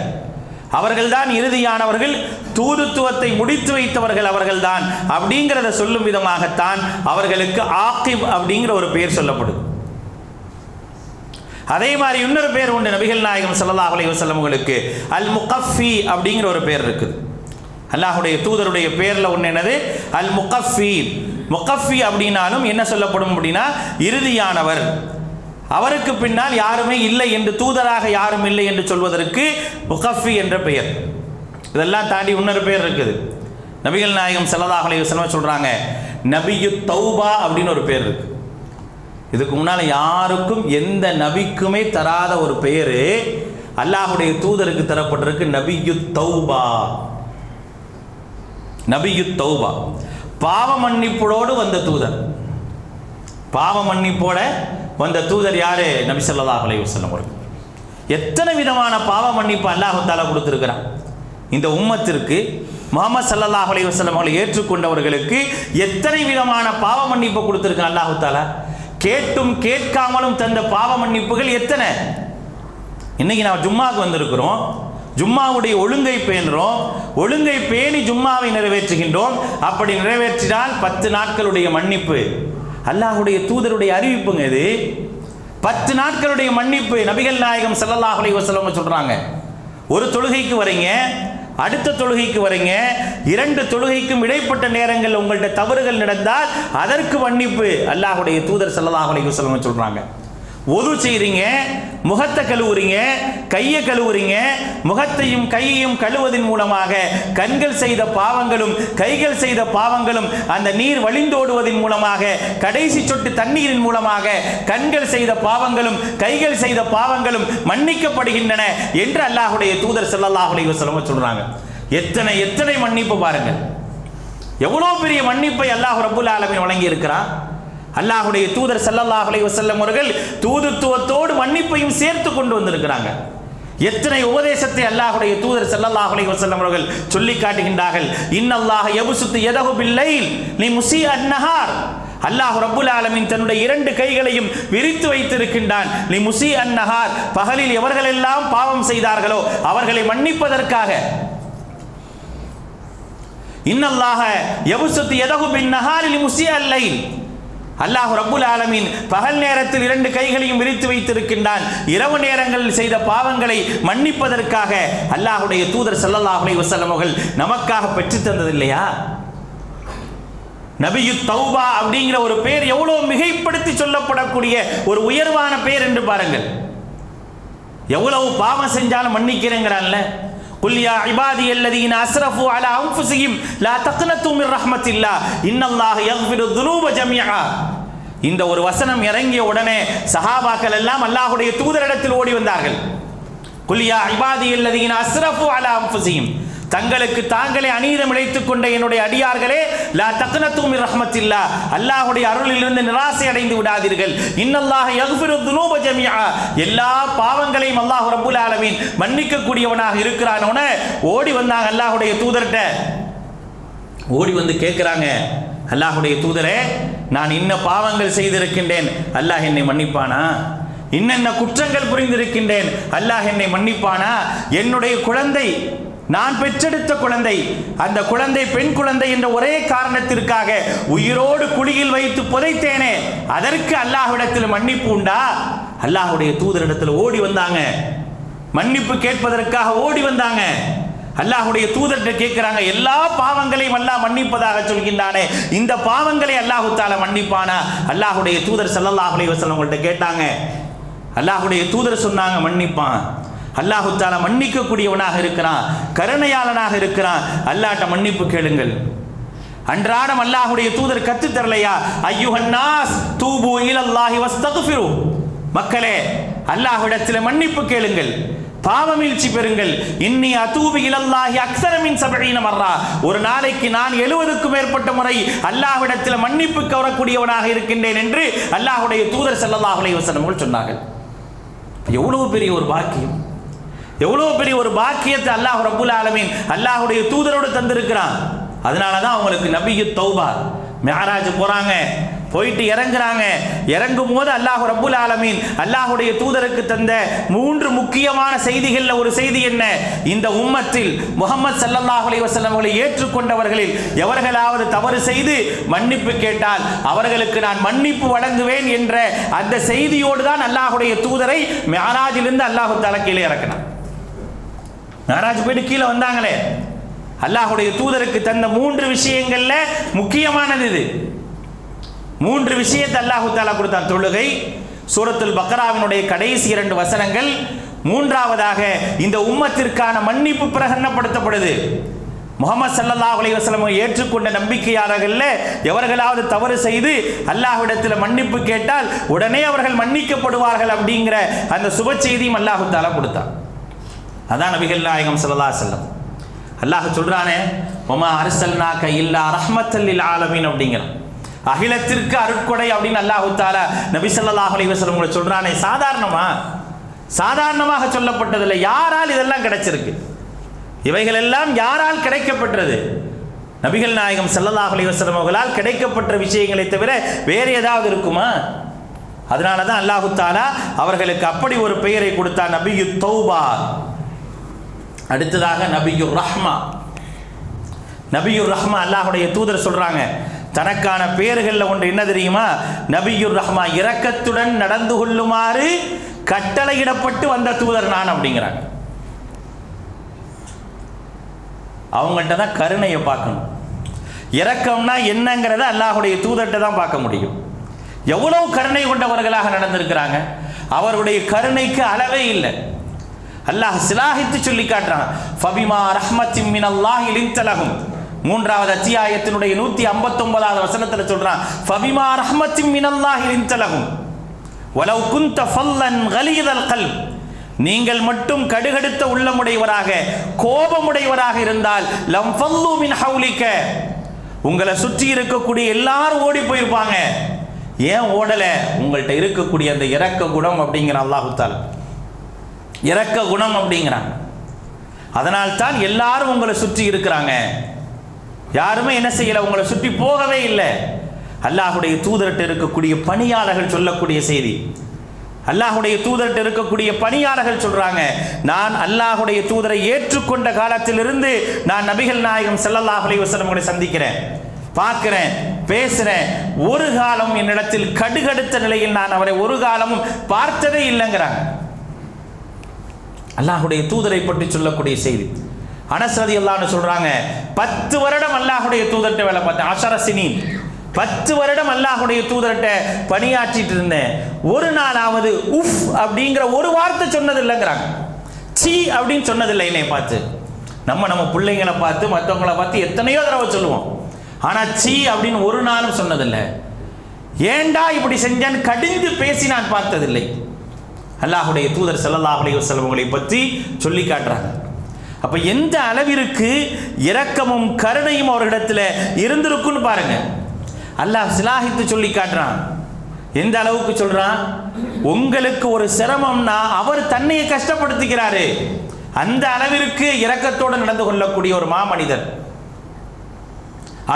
அவர்கள்தான் இறுதியானவர்கள், தூதுத்துவத்தை முடித்து வைத்தவர்கள் அவர்கள்தான். அப்படிங்கிறத சொல்லும் விதமாகத்தான் அவர்களுக்கு ஆகிப் அப்படிங்கிற ஒரு பெயர் சொல்லப்படுது. அதே மாதிரி இன்னொரு பேர் உண்டு நபிகள் நாயகம் ஸல்லல்லாஹு அலைஹி வஸல்லம் அவர்களுக்கு அல் முகஃபி அப்படிங்கிற ஒரு பேர் இருக்குது. அல்லாஹுடைய தூதருடைய பேர்ல ஒன்று என்னது? அல் முகஃபி. முகஃபி அப்படின்னாலும் என்ன சொல்லப்படும் அப்படின்னா இறுதியானவர். அவருக்கு பின்னால் யாருமே இல்லை என்று, தூதராக யாரும் இல்லை என்று சொல்வதற்கு முகஃபி என்ற பெயர். இதெல்லாம் தாண்டி இன்னொரு பேர் இருக்குது. நபிகள் நாயகம் ஸல்லல்லாஹு அலைஹி வஸல்லம் சொல்றாங்க, நபியு தௌபா அப்படின்னு ஒரு பேர் இருக்கு. இதுக்கு முன்னால் யாருக்கும் எந்த நபிக்குமே தராத ஒரு பெயர் அல்லாஹுடைய தூதருக்கு தரப்பட்டிருக்கு, நபியு தௌபா. நபியு தௌபா, பாவ மன்னிப்போடு வந்த தூதர். பாவ மன்னிப்போட வந்த தூதர் யாரு? நபி ஸல்லல்லாஹு அலைஹி வஸல்லம் அவர்கள். எத்தனை விதமான பாவ மன்னிப்பு அல்லாஹ் தஆலா கொடுத்திருக்கிறான் இந்த உம்மத்திற்கு. முஹம்மது ஸல்லல்லாஹு அலைஹி வஸல்லம் அவர்களை ஏற்றுக்கொண்டவர்களுக்கு எத்தனை விதமான பாவ மன்னிப்பு கொடுத்திருக்கான் அல்லாஹ் தஆலா. கேட்டும் கேட்காமலும் தந்த பாவ மன்னிப்புகள் எத்தனை. இன்னைக்கு நான் ஜும்மாவுக்கு வந்திருக்கிறோம், ஜும்மாவுடைய ஒழுங்கை பேணுறோம், ஒழுங்கை பேணி ஜும்மாவை நிறைவேற்றுகின்றோம். அப்படி நிறைவேற்றினால் 10 நாட்களுடைய மன்னிப்பு. அல்லாஹுடைய தூதருடைய அறிவிப்புங்க இது. 10 நாட்களுடைய மன்னிப்பு நபிகள் நாயகம் ஸல்லல்லாஹு அலைஹி வஸல்லம் சொல்றாங்க. ஒரு தொழுகைக்கு வரீங்க, அடுத்த தொழுகைக்கு வரீங்க, 2 தொழுகைக்கும் இடைப்பட்ட நேரங்கள் உங்கள்கிட்ட தவறுகள் நடந்தால் அதற்கு மன்னிப்பு அல்லாஹுடைய தூதர் ஸல்லல்லாஹு அலைஹி வஸல்லம் சொல்றாங்க. ஒது செய்றீங்க, முகத்தை கழுவுறீங்க, கையை கழுவுறீங்க. முகத்தையும் கையையும் கழுவதன் மூலமாக கண்கள் செய்த பாவங்களும் கைகள் செய்த பாவங்களும் அந்த நீர் வழிந்தோடுவதன் மூலமாக கடைசி சொட்டு தண்ணீரின் மூலமாக கண்கள் செய்த பாவங்களும் கைகள் செய்த பாவங்களும் மன்னிக்கப்படுகின்றன என்று அல்லாஹ்வுடைய தூதர் ஸல்லல்லாஹு அலைஹி வஸல்லம் சொல்றாங்க. எத்தனை எத்தனை மன்னிப்பு பாருங்கள். எவ்வளவு பெரிய மன்னிப்பை அல்லாஹ் ரப்புல் ஆலமீன் வழங்கி இருக்கிறான். அல்லாஹ்வுடைய தூதர் ஸல்லல்லாஹு அலைஹி வஸல்லம் அவர்கள் தூதுத்துவத்தோடு மன்னிப்பையும் சேர்த்து கொண்டு வந்திருக்கிறாங்க. எத்தனை உபதேசத்தை அல்லாஹ்வுடைய தூதர் ஸல்லல்லாஹு அலைஹி வஸல்லம் அவர்கள் சொல்லி காட்டுகின்றார்கள். இன்னல்லாஹ யப்சுத்து யதஹு பில்லைல் லிமுஸீ அன்-நஹார். அல்லாஹ் ரப்புல் ஆலமீன் தன்னுடைய இரண்டு கைகளையும் விரித்து வைத்திருக்கின்றான். லிமுஸீ அன்-நஹார், பகலில் எவர்களெல்லாம் பாவம் செய்தார்களோ அவர்களை மன்னிப்பதற்காக. இன்னல்லாஹ யப்சுத்து யதஹு பின்-நஹாரி லிமுஸீ அல்-லைல். அல்லாஹ் ரப்புல் ஆலமீன் பகல் நேரத்தில் இரண்டு கைகளையும் விரித்து வைத்திருக்கின்றான். இரவு நேரங்களில் செய்த பாவங்களை மன்னிப்பதற்காக. அல்லாஹ்வுடைய தூதர் ஸல்லல்லாஹு அலைஹி வஸல்லம் அவர்கள் நமக்காக பெற்று தந்தது இல்லையா? நபியு தௌபா அப்படிங்கிற ஒரு பெயர் எவ்வளவு மிகைப்படுத்தி சொல்லப்படக்கூடிய ஒரு உயர்வான பெயர் என்று பாருங்கள். எவ்வளவு பாவம் செஞ்சாலும் மன்னிக்கிறேங்கிறான்ல. குல் யா இபாதியல்லதீன அஸ்ரஃபு அலா அன்ஃபுஸிஹிம் லா தக்னது மிர் ரஹ்மத்தில்லாஹ் இன்னல்லாஹ யக்ஃபிரு ذுனூப ஜமீஆ. இந்த ஒரு வசனம் இறங்கிய உடனே சஹாபாக்கள் எல்லாம் அல்லாஹ்வுடைய தூதரிடத்தில் ஓடி வந்தார்கள். குல் யா இபாதியல்லதீன அஸ்ரஃபு அலா அன்ஃபுஸிஹிம், தங்களுக்கு தாங்களே அநீதம் இழைத்துக் கொண்ட என்னுடைய அடியார்களே, லா தக்னது மிர் ரஹ்மத்தில்லாஹ், அல்லாஹ்வுடைய அருளிலிருந்து நிராசை அடைந்து விடாதீர்கள். இன்னல்லாஹ யக்ஃபிரு ذுனூப ஜமீஆ, எல்லா பாவங்களையும் அல்லாஹ் ரப்புல் ஆலமீன் மன்னிக்க கூடியவனாக இருக்கிறானோன ஓடி வந்தாங்க அல்லாஹ்வுடைய தூதர்கிட்ட. ஓடி வந்து கேட்கிறாங்க, அல்லாஹ்வுடைய தூதரே, நான் இன்ன பாவங்கள் செய்திருக்கின்றேன், அல்லாஹ் என்னை மன்னிப்பானா? இன்னென்ன குற்றங்கள் புரிந்திருக்கின்றேன், அல்லாஹ் என்னை மன்னிப்பானா? என்னுடைய குழந்தை, நான் பெற்றெடுத்த குழந்தை, அந்த குழந்தை பெண் குழந்தை என்ற ஒரே காரணத்திற்காக உயிரோடு குழியில் வைத்து புதைத்தேனே, அதற்கு அல்லாஹ்விடத்தில் மன்னிப்பு உண்டா? அல்லாஹ்வுடைய தூதரிடத்தில் ஓடி வந்தாங்க, மன்னிப்பு கேட்பதற்காக ஓடி வந்தாங்க. அல்லாஹ்வுடைய தூதர்கிட்ட கேட்கிறாங்க, எல்லா பாவங்களையும் அல்லாஹ் மன்னிப்பதாக சொல்கின்றானே, இந்த பாவங்களை அல்லாஹ் தஆலா மன்னிப்பானா? அல்லாஹ்வுடைய தூதர் ஸல்லல்லாஹு அலைஹி வஸல்லம் அவங்கள்ட்ட கேட்டாங்க. அல்லாஹ்வுடைய தூதர் சொன்னாங்க, மன்னிப்பான். அல்லாஹ் தஆலா மன்னிக்க கூடியவனாக இருக்கிறான், கருணையாளனாக இருக்கிறான். அல்லாஹ்ட்ட மன்னிப்பு கேளுங்கள். அன்றாடம் அல்லாஹ்வுடைய தூதர் கத்து தரலையா? அய்யுஹன் நாஸ் தூபு இலல்லாஹி வஸ்தக்ஃபிரு, மக்களே அல்லாஹ்விடத்தில் மன்னிப்பு கேளுங்கள், பாவமீழ்ச்சி பெறுங்கள். இன்னி அதூபு இலல்லாஹி அக்ஸர மின் 70 மர்ரா, ஒரு நாளைக்கு நான் 70க்கும் மேற்பட்ட முறை அல்லாஹ்விடத்தில் மன்னிப்பு கோரக்கூடியவனாக இருக்கின்றேன் என்று அல்லாஹ்வுடைய தூதர் ஸல்லல்லாஹு அலைஹி வஸல்லம் அவர்கள் சொன்னார்கள். எவ்வளவு பெரிய ஒரு பாக்கியம், எவ்வளவு பெரிய ஒரு பாக்கியத்தை அல்லாஹ் ரப்புல் ஆலமீன் அல்லாஹ்வுடைய தூதரோடு தந்திருக்கிறான். அதனால தான் அவங்களுக்கு நபியு தௌபா, மிஅராஜ் போறாங்க, போயிட்டு இறங்குறாங்க. இறங்கும் போது அல்லாஹ் ரப்புல் ஆலமீன் அல்லாஹ்வுடைய தூதருக்கு தந்த 3 முக்கியமான செய்திகள்ல ஒரு செய்தி என்ன? இந்த உம்மத்தில் முஹம்மது ஸல்லல்லாஹு அலைஹி வஸல்லம் அவர்களை ஏற்றுக்கொண்டவர்களில் எவர்களாவது தவறு செய்து மன்னிப்பு கேட்டால் அவர்களுக்கு நான் மன்னிப்பு வழங்குவேன் என்ற அந்த செய்தியோடு தான் அல்லாஹ்வுடைய தூதரை மிஅராஜிலிருந்து அல்லாஹ் தஆலா கீழே இறக்கினான். மிஅராஜ் போயிட்டு கீழே வந்தாங்களே, அல்லாஹ்வுடைய தூதருக்கு தந்த 3 விஷயங்கள்ல முக்கியமானது இது. 3 விஷயத்தை அல்லாஹ் தஆலா கொடுத்தான். தொழுகை, சூரத்துல் பக்ராவினுடைய கடைசி 2 வசனங்கள். மூன்றாவதாக இந்த உம்மத்திற்கான மன்னிப்பு பிரகடனப்படுத்தப்படுது. முஹம்மது ஸல்லல்லாஹு அலைஹி வஸல்லம் ஏற்றுக்கொண்ட நம்பிக்கையாளர்கள்ல எவர்களாவது தவறு செய்து அல்லாஹ்விடத்தில் மன்னிப்பு கேட்டால் உடனே அவர்கள் மன்னிக்கப்படுவார்கள் அப்படிங்கிற அந்த சுப செய்தியும் அல்லாஹ் தஆலா கொடுத்தான். அதான் நபிகள் நாயகம் ஸல்லல்லாஹு அலைஹி வஸல்லம் அல்லாஹ் சொல்றானே, வமா அர்ஸல்னாக இல்லா ரஹ்மத்தல் லில் ஆலமீன் அப்படிங்கிறான். அகிலத்திற்கு அருட்கொடை அப்படின்னு அல்லாஹ் தஆலா நபி ஸல்லல்லாஹு அலைஹி வஸல்லம் சொல்றானே, சாதாரணமாக சொல்லப்பட்டதில்லை. யாரால் இதெல்லாம் கிடைச்சிருக்கு? இவைகள் எல்லாம் யாரால் கிடைக்கப்பட்டது? நபிகள் நாயகம் ஸல்லல்லாஹு அலைஹி வஸல்லம் அவர்களால் கிடைக்கப்பட்ட விஷயங்களை தவிர வேறு ஏதாவது இருக்குமா? அதனால தான் அல்லாஹ் தஆலா அவர்களுக்கு அப்படி ஒரு பெயரை கொடுத்தார், நபியு தௌபா. அடுத்ததாக நபியுர் ரஹ்மா. நபியுர் ரஹ்மா அல்லாஹ்வுடைய தூதர் சொல்றாங்க, தனக்கான பெயர்கள்ல ஒன்று என்ன தெரியுமா? நபியுர் ரஹ்மா, இரக்கத்துடன் நடந்து கொள்ளுமாறு கட்டளையிடப்பட்டு வந்த தூதர் நான் அப்படிங்கிறாங்க. அவங்கள்ட்ட தான் கருணையை பார்க்கணும். இரக்கம்னா என்னங்கிறத அல்லாஹ்வுடைய தூதர்கிட்ட தான் பார்க்க முடியும். எவ்வளவு கருணை கொண்டவர்களாக நடந்திருக்கிறாங்க. அவருடைய கருணைக்கு அளவே இல்லை. அல்லாஹ் சிலாகித்து சொல்லி காட்டுறான். ஃபபிமா ரஹ்மத்தின் மினல்லாஹி லின்த லஹும். 3வது அத்தியாயத்தினுடைய 159வது வசனத்தில் சொல்றான், ஃபபிமா ரஹ்மத்தின் மினல்லாஹி லின்த லஹும் வலவ் குன்த ஃபல்லன் கலீதல் கல்ப். நீங்கள் மட்டும் கடுகடுத்த உள்ளமுடையவராக கோபமுடையவராக இருந்தால் லம் ஃபல்லு மின் ஹவுலிக, உங்களை சுற்றி இருக்கக்கூடிய எல்லாரும் ஓடி போயிருப்பாங்க. ஏன் ஓடல? உங்கள்கிட்ட இருக்கக்கூடிய அந்த இரக்க குணம் அப்படிங்கிற அல்லாஹ் தஆலா இரக்க குணம் அப்படிங்கிறான். அதனால்தான் எல்லாரும் உங்களை சுற்றி இருக்கிறாங்க. யாருமே என்ன செய்யல, உங்களை சுற்றி போகவே இல்லை. அல்லாஹுடைய தூதர்கிட்ட இருக்கக்கூடிய பணியாளர்கள் சொல்லக்கூடிய செய்தி. அல்லாஹுடைய தூதர்கிட்ட இருக்கக்கூடிய பணியாளர்கள் சொல்றாங்க, நான் அல்லாஹுடைய தூதரை ஏற்றுக்கொண்ட காலத்திலிருந்து நான் நபிகள் நாயகம் ஸல்லல்லாஹு அலைஹி வஸல்லம் சந்திக்கிறேன், பார்க்கிறேன், பேசுறேன். ஒரு காலம் என்னிடத்தில் கடுகடுத்த நிலையில் நான் அவரை ஒரு காலமும் பார்த்ததே இல்லைங்கிறாங்க. அல்லாஹுடைய தூதரை பற்றி சொல்லக்கூடிய செய்தி. அனஸ் ரலியல்லாஹு அன்ஹு சொல்றாங்க, 10 வருடம் அல்லாஹுடைய தூதர்கிட்ட வேலை பார்த்தேன். 10 சினீன், 10 வருடம் அல்லாஹுடைய தூதர்கிட்ட பணியாற்றிட்டு இருந்தேன். ஒரு நாளாவது உஃப் அப்படிங்கிற ஒரு வார்த்தை சொன்னது இல்லைங்கிறாங்க. சீ அப்படின்னு சொன்னதில்லை என்னை பார்த்து. நம்ம பிள்ளைங்களை பார்த்து மற்றவங்களை பார்த்து எத்தனையோ தடவை சொல்லுவோம். ஆனால் சீ அப்படின்னு ஒரு நாளும் சொன்னதில்லை. ஏண்டா இப்படி செஞ்சான்னு கடிந்து பேசி நான் பார்த்ததில்லை. அல்லாஹுடைய தூதர் ஸல்லல்லாஹு அலைஹி வஸல்லம் பற்றி சொல்லி காட்டுறாங்க. அப்போ எந்த அளவிற்கு இரக்கமும் கருணையும் அவர்களிடத்தில் இருந்திருக்குன்னு பாருங்க. அல்லாஹ் சிலாகித்து சொல்லி காட்டுறான். எந்த அளவுக்கு சொல்றான்? உங்களுக்கு ஒரு சிரமம்னா அவர் தன்னையை கஷ்டப்படுத்திக்கிறாரு. அந்த அளவிற்கு இரக்கத்தோடு நடந்து கொள்ளக்கூடிய ஒரு மாமனிதர்.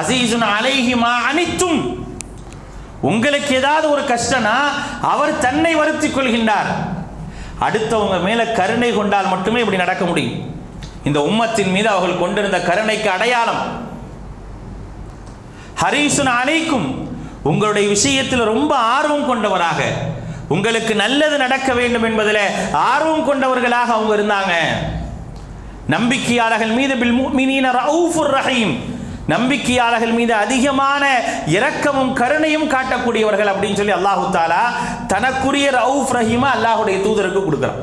அஸீஸுன் அலைஹி மா அனித்தும், உங்களுக்கு ஏதாவது ஒரு கஷ்டம்னா அவர் தன்னை வருத்திக் கொள்கின்றார். அடுத்தவங்க மேல கருணை கொண்டால் மட்டுமே இப்படி நடக்க முடியும். இந்த உம்மத்தின் மீது அவர்கள் கொண்டிருந்த கருணைக்கு அடையாளம். ஹரீசுன் அலைக்கும், உங்களுடைய விஷயத்தில் ரொம்ப ஆர்வம் கொண்டவராக, உங்களுக்கு நல்லது நடக்க வேண்டும் என்பதில் ஆர்வம் கொண்டவர்களாக அவங்க இருந்தாங்க. நம்பிக்கையாளர்கள் மீது பில் முஃமினீன ரഊஃபுர் ரஹீம், நம்பிக்கையாளர்கள் மீது அதிகமான இரக்கமும் கருணையும் காட்டக்கூடியவர்கள் அப்படின்னு சொல்லி அல்லாஹு தஆலா தனக்குரிய ரഊஃப் ரஹீமா அல்லாஹுடைய தூதருக்கு கொடுக்குறான்.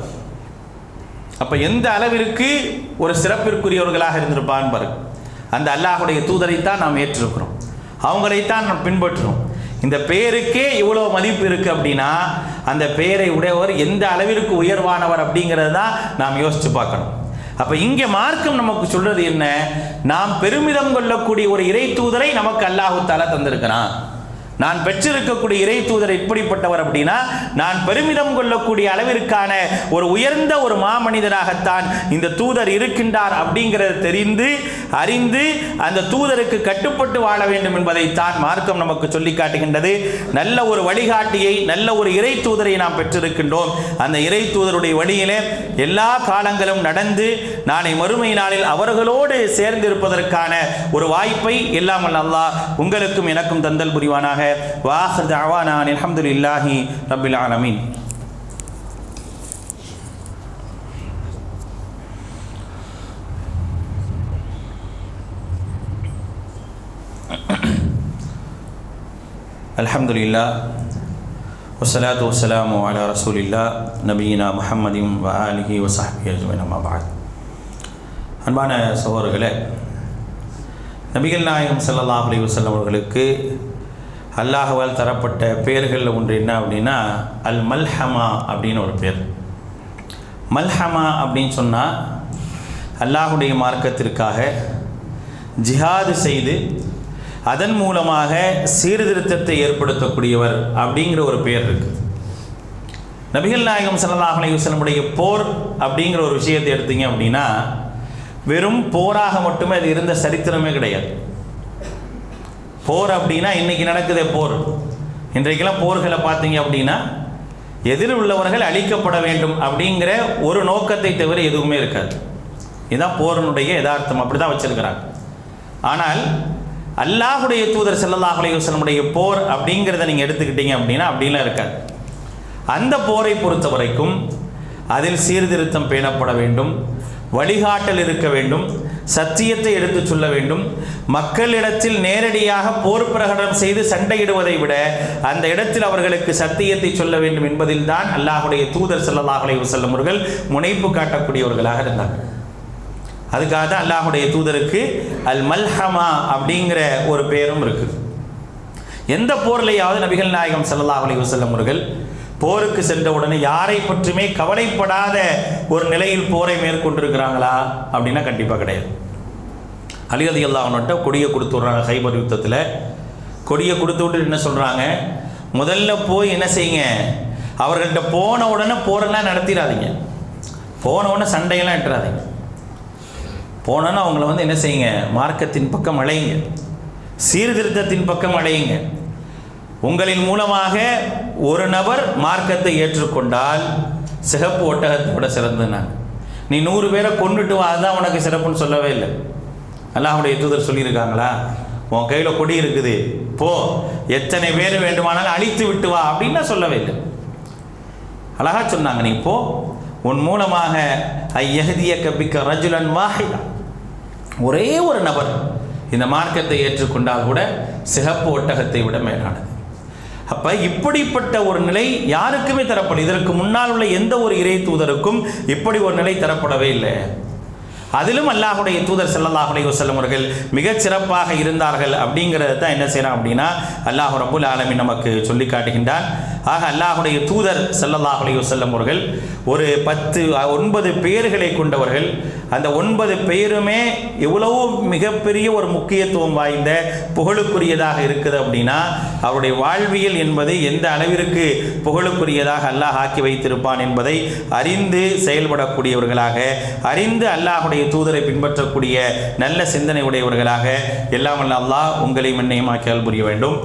அப்ப எந்த அளவிற்கு ஒரு சிறப்பிற்குரியவர்களாக இருந்திருப்பான் பாருங்க. அந்த அல்லாஹுடைய தூதரைத்தான் நாம் ஏற்றிருக்கிறோம், அவங்களைத்தான் நாம் பின்பற்றுறோம். இந்த பெயருக்கே இவ்வளோ மதிப்பு இருக்கு அப்படின்னா அந்த பெயரை உடையவர் எந்த அளவிற்கு உயர்வானவர் அப்படிங்கிறது தான் நாம் யோசிச்சு பார்க்கணும். அப்ப இங்கே மார்க்கம் நமக்கு சொல்றது என்ன? நாம் பெருமிதம் கொள்ளக்கூடிய ஒரு இறை தூதரை நமக்கு அல்லாஹு தஆலா தந்திருக்கிறான். நான் பெற்றிருக்கக்கூடிய இறை தூதர் எப்படிப்பட்டவர் அப்படின்னா, நான் பெருமிதம் கொள்ளக்கூடிய அளவிற்கான ஒரு உயர்ந்த ஒரு மாமனிதராகத்தான் இந்த தூதர் இருக்கின்றார் அப்படிங்கிறத தெரிந்து அறிந்து அந்த தூதருக்கு கட்டுப்பட்டு வாழ வேண்டும் என்பதைத்தான் மார்க்கம் நமக்கு சொல்லி காட்டுகின்றது. நல்ல ஒரு வழிகாட்டியை, நல்ல ஒரு இறை தூதரை நாம் பெற்றிருக்கின்றோம். அந்த இறை தூதருடைய வழியிலே எல்லா காலங்களும் நடந்து நாளை மறுமை நாளில் அவர்களோடு சேர்ந்திருப்பதற்கான ஒரு வாய்ப்பை எல்லாம் வல்ல அல்லாஹ் உங்களுக்கும் எனக்கும் தந்தல் புரிவானாக. وآخر دعوانا أن الحمد لله رب العالمين. الحمد لله والصلاة والسلام على رسول الله نبينا محمد وآله وصحبه أجمعين. أما بعد. அன்பான சகோதரர்களே, நபிகள் நாயகம் ஸல்லல்லாஹு அலைஹி வஸல்லம் அவர்களுக்கு அல்லாஹ்வால் தரப்பட்ட பெயர்களில் ஒன்று என்ன அப்படின்னா அல் மல்ஹமா அப்படின்னு ஒரு பேர். மல்ஹமா அப்படின்னு சொன்னால் அல்லாஹுடைய மார்க்கத்திற்காக ஜிஹாது செய்து அதன் மூலமாக சீர்திருத்தத்தை ஏற்படுத்தக்கூடியவர் அப்படிங்கிற ஒரு பெயர் இருக்குது. நபிகள் நாயகம் ஸல்லல்லாஹு அலைஹி வஸல்லம் போர் அப்படிங்கிற ஒரு விஷயத்தை எடுத்தீங்க அப்படின்னா வெறும் போராக மட்டுமே அது இருந்த சரித்திரமே கிடையாது. போர் அப்படின்னா இன்றைக்கி நடக்குதே போர். இன்றைக்கெல்லாம் போர்களை பார்த்தீங்க அப்படின்னா எதிர் உள்ளவர்கள் அழிக்கப்பட வேண்டும் அப்படிங்கிற ஒரு நோக்கத்தை தவிர எதுவுமே இருக்காது. இதுதான் போரினுடைய யதார்த்தம், அப்படி தான் வச்சிருக்கிறாங்க. ஆனால் அல்லாஹுடைய தூதர் ஸல்லல்லாஹு அலைஹி வஸல்லம் போர் அப்படிங்கிறத நீங்கள் எடுத்துக்கிட்டீங்க அப்படின்னா அப்படிலாம் இருக்காது. அந்த போரை பொறுத்த வரைக்கும் அதில் சீர்திருத்தம் பேணப்பட வேண்டும், வழிகாட்டல் இருக்க வேண்டும், சத்தியத்தை எடுத்து சொல்ல வேண்டும். மக்களிடத்தில் நேரடியாக போர் பிரகடனம் செய்து சண்டையிடுவதை விட அந்த இடத்தில் அவர்களுக்கு சத்தியத்தை சொல்ல வேண்டும் என்பதில் தான் அல்லாஹ்வுடைய தூதர் ஸல்லல்லாஹு அலைஹி வஸல்லம் அவர்கள் முனைப்பு காட்டக்கூடியவர்களாக இருந்தார்கள். அதுக்காக தான் அல்லாஹ்வுடைய தூதருக்கு அல் மல்ஹமா அப்படிங்கிற ஒரு பெயரும் இருக்குது. எந்த போர்லையாவது நபிகள் நாயகம் ஸல்லல்லாஹு அலைஹி வஸல்லம் அவர்கள் போருக்கு சென்ற உடனே யாரை பற்றியுமே கவலைப்படாத ஒரு நிலையில் போரை மேற்கொண்டிருக்கிறாங்களா அப்படின்னா கண்டிப்பாக கிடையாது. அலி ரலியல்லாஹு அன்ஹு கொடியை கொடுத்து விட்றாங்க. ஹைபர் யுத்தத்தில் கொடியை கொடுத்து விட்டு என்ன சொல்கிறாங்க, முதல்ல போய் என்ன செய்யுங்க, அவர்கள்ட்ட போன உடனே போரெல்லாம் நடத்திடாதீங்க, போன உடனே சண்டையெல்லாம் இட்டுறாதீங்க, போனோன்னா அவங்கள என்ன செய்யுங்க, மார்க்கத்தின் பக்கம் அழையுங்க, சீர்திருத்தத்தின் பக்கம் அழையுங்க. உங்களின் மூலமாக ஒரு நபர் மார்க்கத்தை ஏற்றுக்கொண்டால் சிகப்பு ஒட்டகத்தை விட சிறந்து நான், நீ 100 பேரை கொண்டுட்டு வா, அதுதான் உனக்கு சிறப்புன்னு சொல்லவே இல்லை. அல்லாஹ்வுடைய தூதர் சொல்லியிருக்காங்களா, உன் கையில் கொடி இருக்குது, போ, எத்தனை பேர் வேண்டுமானாலும் அழித்து விட்டு வா அப்படின்னா சொல்லவே இல்லை. அழகா சொன்னாங்க, நீ போ, உன் மூலமாக ஐயஹதிய கபிக்க ரஜுலன் வாஹிதா, ஒரே ஒரு நபர் இந்த மார்க்கத்தை ஏற்றுக்கொண்டால் கூட சிகப்பு ஒட்டகத்தை விட மேலானது. அப்போ இப்படிப்பட்ட ஒரு நிலை யாருக்குமே தரப்படும். இதற்கு முன்னால் உள்ள எந்த ஒரு இறை தூதருக்கும் இப்படி ஒரு நிலை தரப்படவே இல்லை. அதிலும் அல்லாஹ்வுடைய தூதர் ஸல்லல்லாஹு அலைஹி வஸல்லம் அவர்கள் மிகச் சிறப்பாக இருந்தார்கள். அப்படிங்கிறத தான் என்ன செய்யலாம் அப்படின்னா அல்லாஹ் ரப்புல் ஆலமீன் நமக்கு சொல்லி காட்டுகின்றான். ஆக அல்லாஹ்வுடைய தூதர் ஸல்லல்லாஹு அலைஹி வஸல்லம் அவர்கள் ஒரு 9 பெயர்களை கொண்டவர்கள். அந்த 9 பெயருமே எவ்வளவு மிகப்பெரிய ஒரு முக்கியத்துவம் வாய்ந்த புகழுக்குரியதாக இருக்குது அப்படின்னா அவருடைய வாழ்வியல் என்பது எந்த அளவிற்கு புகழுக்குரியதாக அல்லாஹ் ஆக்கி வைத்திருப்பான் என்பதை அறிந்து செயல்படக்கூடியவர்களாக, அறிந்து அல்லாஹ்வுடைய தூதரை பின்பற்றக்கூடிய நல்ல சிந்தனை உடையவர்களாக எல்லாம் வல்ல அல்லாஹ் உங்களையும் என்னையும் ஆக்கியால் புரிய வேண்டும்.